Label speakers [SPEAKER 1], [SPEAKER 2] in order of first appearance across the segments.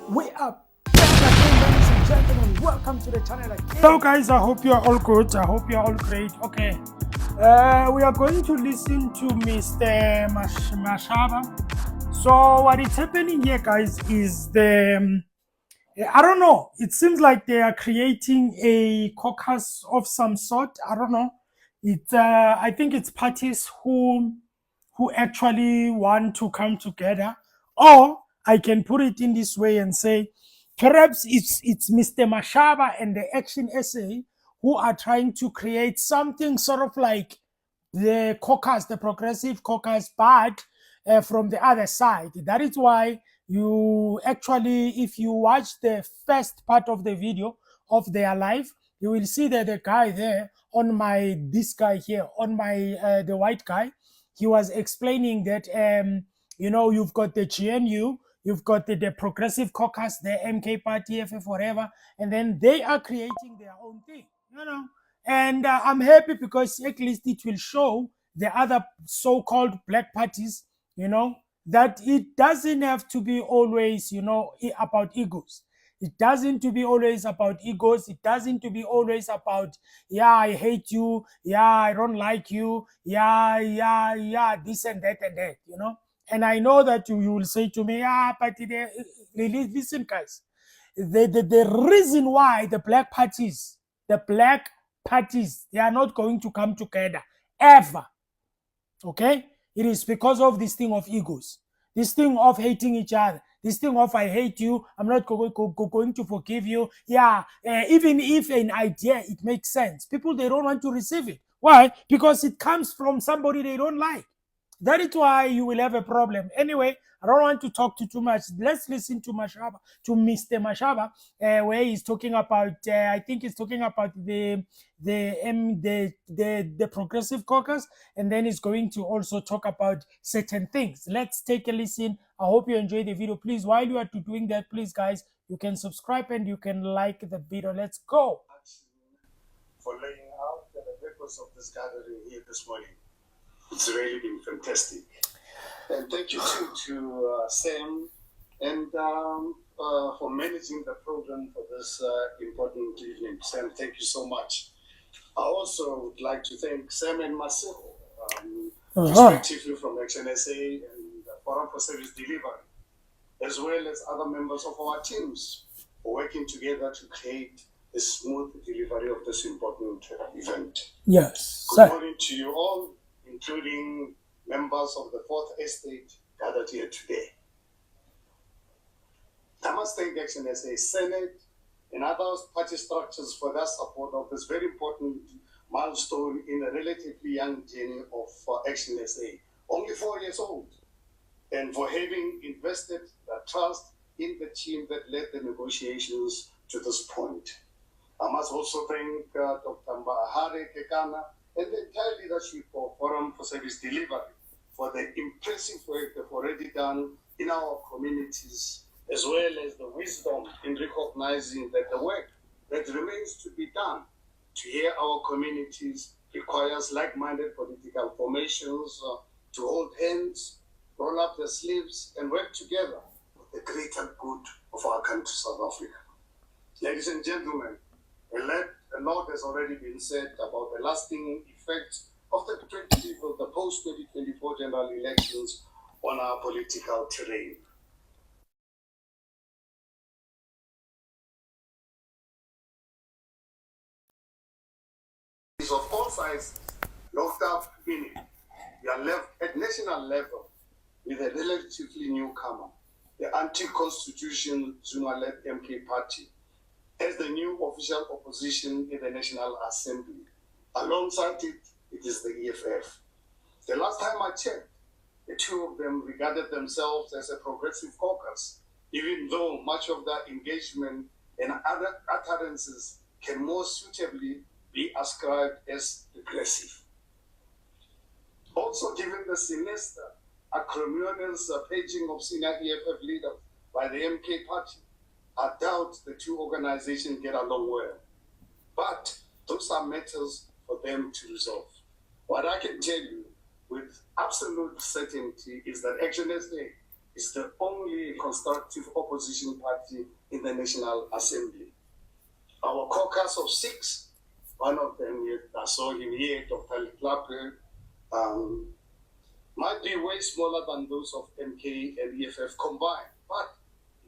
[SPEAKER 1] We are back again, ladies and gentlemen. Welcome to the channel again. Hello, guys. I hope you're all good. I hope you're all great. Okay. We are going to listen to Mr. Mashaba. So, what is happening here, guys, is I don't know. It seems like they are creating a caucus of some sort. I don't know. I think it's parties who actually want to come together. Or I can put it in this way and say, perhaps it's Mr. Mashaba and the Action SA who are trying to create something sort of like the caucus, the progressive caucus, but from the other side. That is why you actually, if you watch the first part of the video of their live, you will see that the guy there on this guy here on the white guy, he was explaining that you've got the GNU, you've got the progressive caucus, the MK party, FF, whatever, and then they are creating their own thing, and I'm happy because at least it will show the other so-called black parties, that it doesn't have to be always, about egos. It doesn't to be always about egos. It doesn't to be always about, yeah, I hate you. Yeah, I don't like you. Yeah, this and that. And I know that you will say to me, but listen, guys, the reason why the black parties, they are not going to come together ever. Okay? It is because of this thing of egos, this thing of hating each other, this thing of I hate you, I'm not going to forgive you. Yeah, even if an idea, it makes sense, people, they don't want to receive it. Why? Because it comes from somebody they don't like. That is why you will have a problem. Anyway, I don't want to talk too much. Let's listen to Mr. Mashaba, where he's talking about. I think he's talking about the progressive caucus, and then he's going to also talk about certain things. Let's take a listen. I hope you enjoy the video. Please, while you are doing that, please, guys, you can subscribe and you can like the video. Let's go.
[SPEAKER 2] For laying out the purpose of this gathering here this morning. It's really been fantastic. And thank you too to Sam and for managing the program for this important evening. Sam, thank you so much. I also would like to thank Sam and Marcel, respectively from Action SA and Forum for Service Delivery, as well as other members of our teams for working together to create a smooth delivery of this important event.
[SPEAKER 1] Yes.
[SPEAKER 2] Good morning to you all, including members of the Fourth Estate gathered here today. I must thank Action SA Senate and other party structures for their support of this very important milestone in a relatively young journey of Action SA, only 4 years old, and for having invested their trust in the team that led the negotiations to this point. I must also thank Dr. Mbahare Kekana and the entire leadership of Forum for Service Delivery for the impressive work they've already done in our communities, as well as the wisdom in recognizing that the work that remains to be done to hear our communities requires like-minded political formations to hold hands, roll up their sleeves, and work together for the greater good of our country, South Africa. Ladies and gentlemen, a lot has already been said about the lasting effects of the post-2024 general elections on our political terrain. Of all sizes, locked up meaning we are left at national level with a relatively newcomer, the anti-constitution Zuma-led MK party, as the new official opposition in the National Assembly. Alongside it, it is the EFF. The last time I checked, the two of them regarded themselves as a progressive caucus, even though much of their engagement and other utterances can more suitably be ascribed as regressive. Also, given the sinister, acrimonious paging of senior EFF leaders by the MK party, I doubt the two organizations get along well. But those are matters for them to resolve. What I can tell you with absolute certainty is that Action SA is the only constructive opposition party in the National Assembly. Our caucus of 6, one of them, I saw him here, Dr. Klappe, might be way smaller than those of MK and EFF combined, but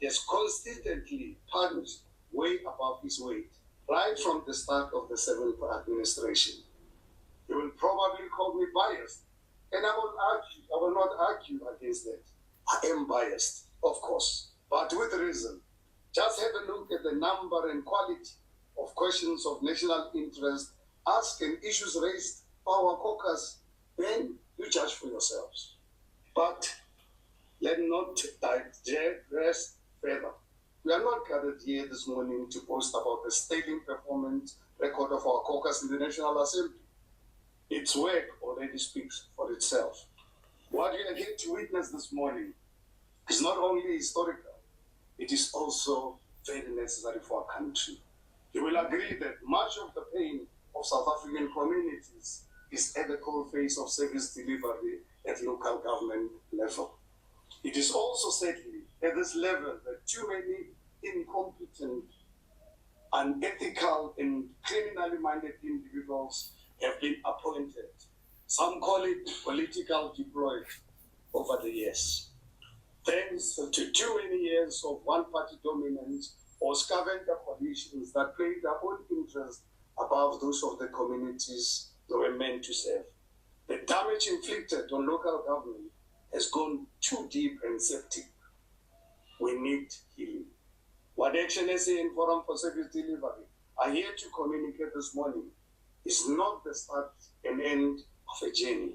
[SPEAKER 2] it has consistently punched way above his weight, right from the start of the 7th administration. You will probably call me biased, and I will not argue against that. I am biased, of course, but with reason. Just have a look at the number and quality of questions of national interest asked and issues raised by our caucus, then you judge for yourselves. But let not digress further. We are not gathered here this morning to boast about the sterling performance record of our caucus in the National Assembly. Its work already speaks for itself. What we are here to witness this morning is not only historical, it is also very necessary for our country. You will agree that much of the pain of South African communities is at the coalface of service delivery at local government level. It is also sadly at this level that too many incompetent, unethical, and criminally minded individuals have been appointed. Some call it political deployed over the years. Thanks to too many years of one-party dominance or scavenger coalitions that played their own interests above those of the communities they were meant to serve. The damage inflicted on local government has gone too deep and septic. We need healing. What Action SA and Forum for Service Delivery are here to communicate this morning is not the start and end of a journey.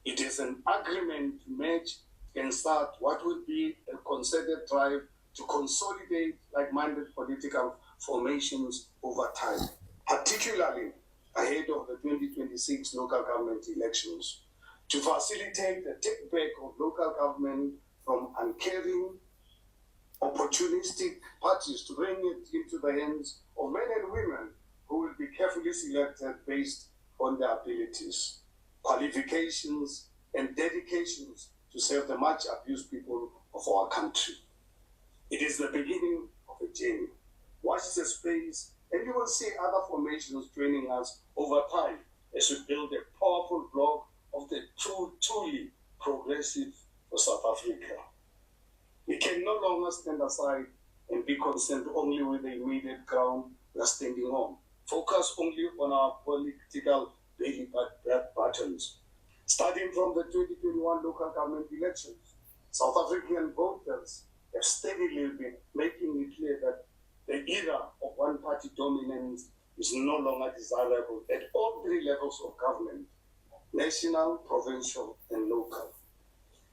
[SPEAKER 2] It is an agreement to match and start what will be a concerted drive to consolidate like-minded political formations over time, particularly ahead of the 2026 local government elections, to facilitate the take-back of local government from uncaring, opportunistic parties to bring it into the hands of men and women who will be carefully selected based on their abilities, qualifications, and dedications to serve the much abused people of our country. It is the beginning of a journey. Watch the space, and you will see other formations joining us over time as we build a powerful bloc of the truly progressive for South Africa. We can no longer stand aside and be concerned only with the immediate ground we are standing on. Focus only on our political daily battles. Starting from the 2021 local government elections, South African voters have steadily been making it clear that the era of one-party dominance is no longer desirable at all 3 levels of government: national, provincial, and local.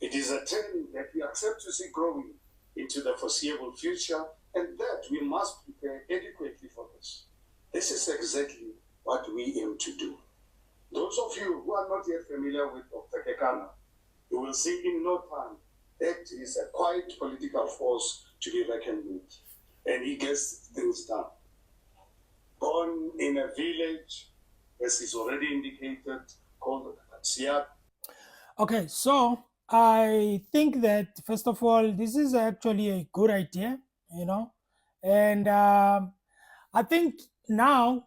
[SPEAKER 2] It is a trend that we accept to see growing into the foreseeable future, and that we must prepare adequately for this. This is exactly what we aim to do. Those of you who are not yet familiar with Dr. Kekana, you will see in no time that he is a quiet political force to be reckoned with, and he gets things done. Born in a village, as is already indicated, called Siak.
[SPEAKER 1] Okay, so I think that first of all, this is actually a good idea, and I think now,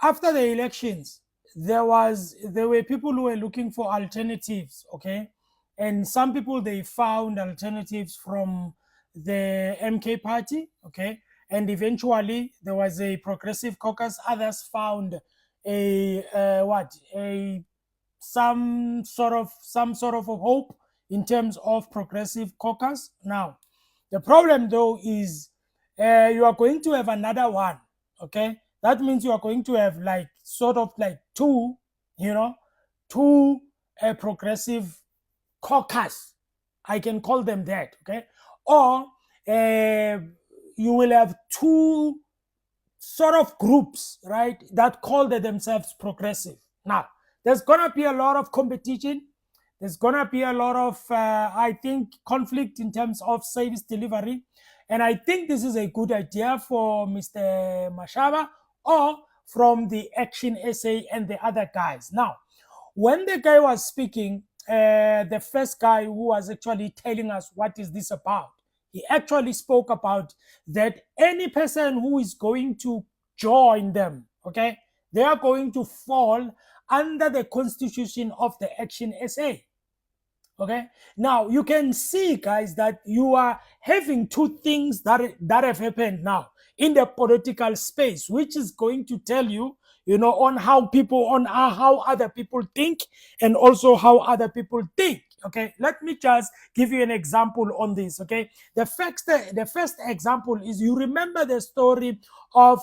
[SPEAKER 1] after the elections, there were people who were looking for alternatives, okay, and some people they found alternatives from the MK party, okay, and eventually there was a progressive caucus. Others found a some sort of a hope in terms of progressive caucus. Now, the problem though is you are going to have another one, okay? That means you are going to have like sort of like two progressive caucus. I can call them that, okay? Or you will have two sort of groups, right, that call themselves progressive. Now, there's gonna be a lot of competition. There's gonna be a lot of, I think, conflict in terms of service delivery, and I think this is a good idea for Mr. Mashaba or from the Action SA and the other guys. Now, when the guy was speaking, the first guy who was actually telling us what is this about. He actually spoke about that any person who is going to join them, okay, they are going to fall under the constitution of the Action SA. Okay, now you can see, guys, that you are having two things that have happened now in the political space, which is going to tell you, on how people, on how other people think, and also how other people think. Okay, let me just give you an example on this. Okay, the first example is, you remember the story of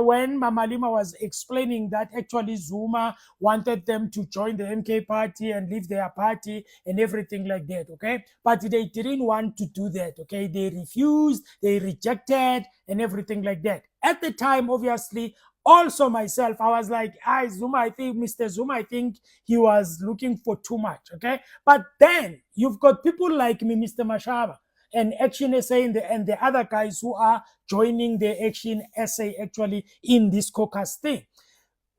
[SPEAKER 1] when Mama Lima was explaining that actually Zuma wanted them to join the MK party and leave their party and everything like that. Okay, but they didn't want to do that. Okay, they refused, they rejected, and everything like that. At the time, obviously, also myself, I was like, Zuma, I think Mr. Zuma, I think he was looking for too much. Okay, but then you've got people like me, Mr. Mashaba, and Action SA, and the other guys who are joining the Action SA actually in this caucus thing,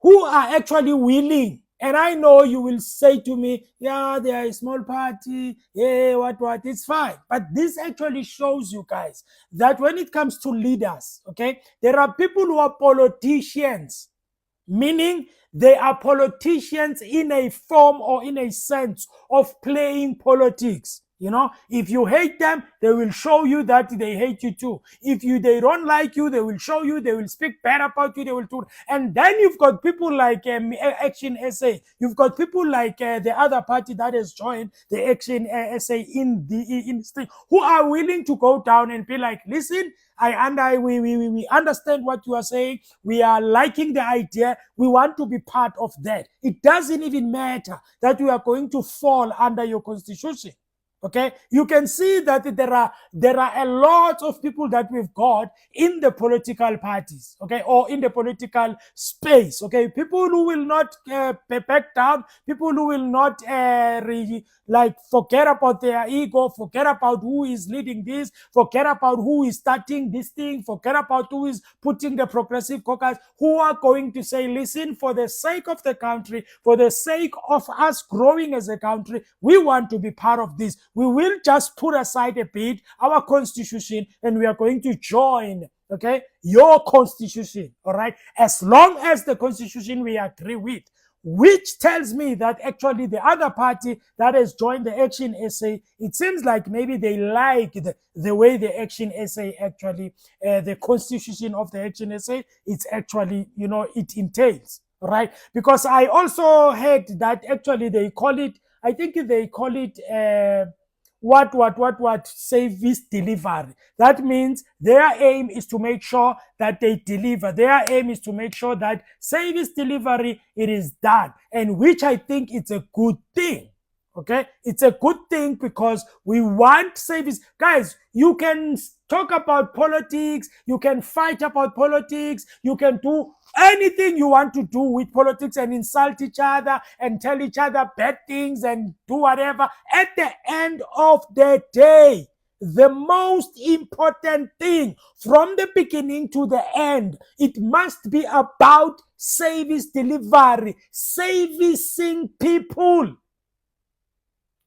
[SPEAKER 1] who are actually willing. And I know you will say to me, yeah, they are a small party, yeah, what, it's fine. But this actually shows you guys that when it comes to leaders, okay, there are people who are politicians, meaning they are politicians in a form or in a sense of playing politics. If you hate them, they will show you that they hate you too. If they don't like you, they will show you, they will speak bad about you, they will do. And then you've got people like Action SA. You've got people like the other party that has joined the Action SA in this thing, who are willing to go down and be like, listen, we understand what you are saying. We are liking the idea. We want to be part of that. It doesn't even matter that we are going to fall under your constitution. Okay, you can see that there are a lot of people that we've got in the political parties, okay, or in the political space. Okay, people who will not back down, people who will not forget about their ego, forget about who is leading this, forget about who is starting this thing, forget about who is putting the progressive caucus, who are going to say, listen, for the sake of the country, for the sake of us growing as a country, we want to be part of this. We will just put aside a bit our constitution and we are going to join, okay, your constitution, all right, as long as the constitution we agree with, which tells me that actually the other party that has joined the Action SA, it seems like maybe they like the way the Action SA actually, the constitution of the Action SA, it's actually, it entails, right? Because I also heard that actually they call it, I think they call it service delivery. That means their aim is to make sure that they deliver. Their aim is to make sure that service delivery, it is done, and which I think it's a good thing. Okay, it's a good thing because we want service. Guys, you can talk about politics, you can fight about politics, you can do anything you want to do with politics and insult each other and tell each other bad things and do whatever. At the end of the day, the most important thing from the beginning to the end, it must be about service delivery, servicing people.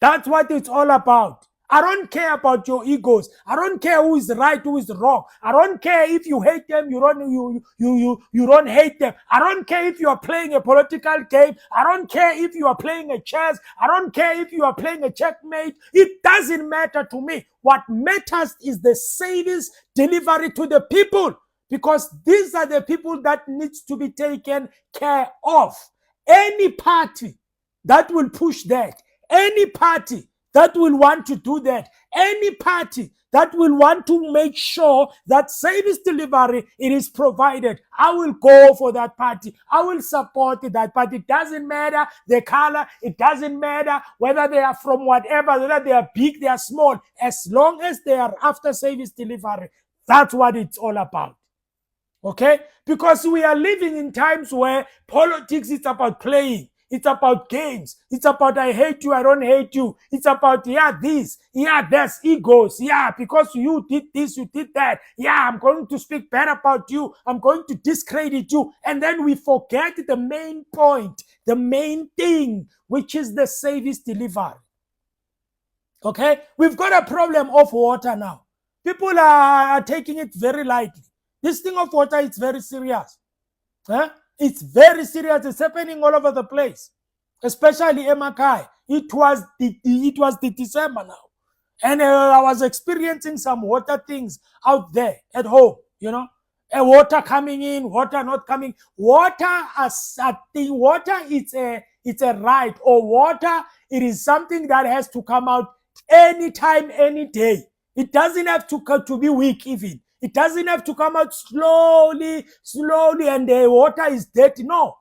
[SPEAKER 1] That's what it's all about. I don't care about your egos. I don't care who is right, who is wrong. I don't care if you hate them, you don't hate them. I don't care if you are playing a political game. I don't care if you are playing a chess. I don't care if you are playing a checkmate. It doesn't matter to me. What matters is the service delivery to the people, because these are the people that needs to be taken care of. Any party that will push that, any party that will want to do that, any party that will want to make sure that service delivery, it is provided, I will go for that party. I will support that party. It doesn't matter the color. It doesn't matter whether they are from whatever, whether they are big, they are small. As long as they are after service delivery, that's what it's all about. Okay? Because we are living in times where politics is about playing. It's about games. It's about I hate you, I don't hate you. It's about, this, there's egos. Because you did this, you did that. I'm going to speak bad about you. I'm going to discredit you. And then we forget the main point. the main thing, which is the service delivery. Okay, we've got a problem of water now. People are taking it very lightly. This thing of water is very serious. It's very serious. It's happening all over the place, especially Emakai. It was the December now, and I was experiencing some water things out there at home. Water coming in, water not coming. Water as a thing. Water it's a right, or water it is something that has to come out anytime, any day. It doesn't have to be weak even. It doesn't have to come out slowly, and the water is dirty. No,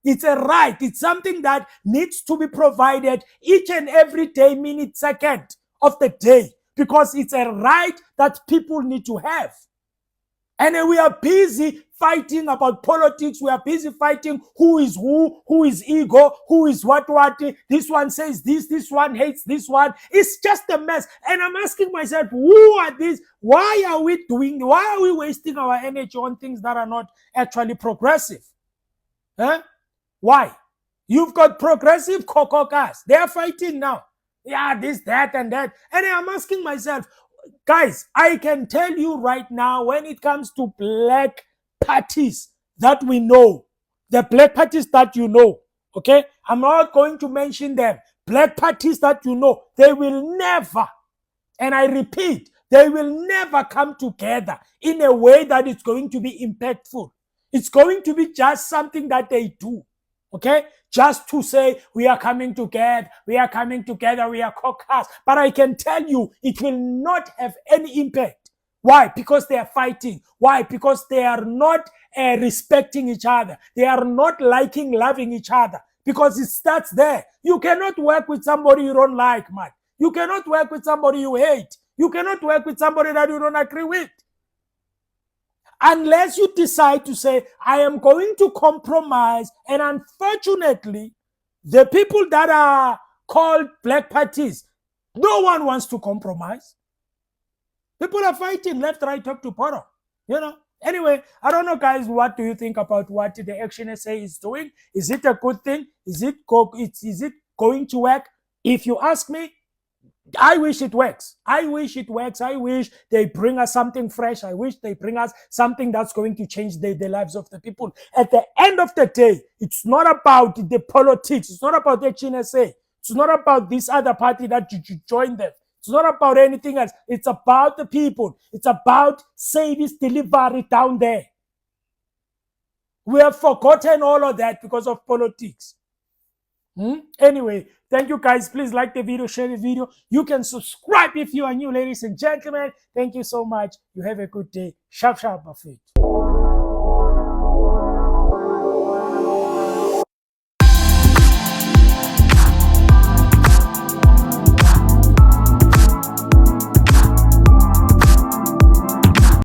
[SPEAKER 1] it's a right. It's something that needs to be provided each and every day, minute, second of the day, because it's a right that people need to have. And we are busy fighting about politics. We are busy fighting who is ego, who is what. This one says this one hates this one. It's just a mess. And I'm asking myself, who are these? Why are we wasting our energy on things that are not actually progressive? Why? You've got progressive cococas. They are fighting now. Yeah, this, that, and that. And I'm asking myself, guys, I can tell you right now, when it comes to black parties that we know, the black parties that you know, okay? I'm not going to mention them. Black parties that you know, they will never, and I repeat, they will never come together in a way that is going to be impactful. It's going to be just something that they do, okay? Just to say, we are coming together, we are caucus. But I can tell you, it will not have any impact. Why? Because they are fighting. Why? Because they are not respecting each other. They are not loving each other. Because it starts there. You cannot work with somebody you don't like, man. You cannot work with somebody you hate. You cannot work with somebody that you don't agree with. Unless you decide to say, I am going to compromise. And unfortunately, the people that are called black parties, no one wants to compromise. People are fighting left, right, up to bottom. Anyway, I don't know, guys, what do you think about what the Action SA is doing? Is it a good thing? Is it going to work? If you ask me, I wish it works. I wish they bring us something fresh. I wish they bring us something that's going to change the lives of the people. At the end of the day, it's not about the politics. It's not about the HNSA. It's not about this other party that you join them. It's not about anything else. It's about the people. It's about service delivery down there. We have forgotten all of that because of politics. Anyway, thank you, guys. Please like the video, share the video. You can subscribe if you are new, ladies and gentlemen. Thank you so much. You have a good day. Sharp, sharp, buffet.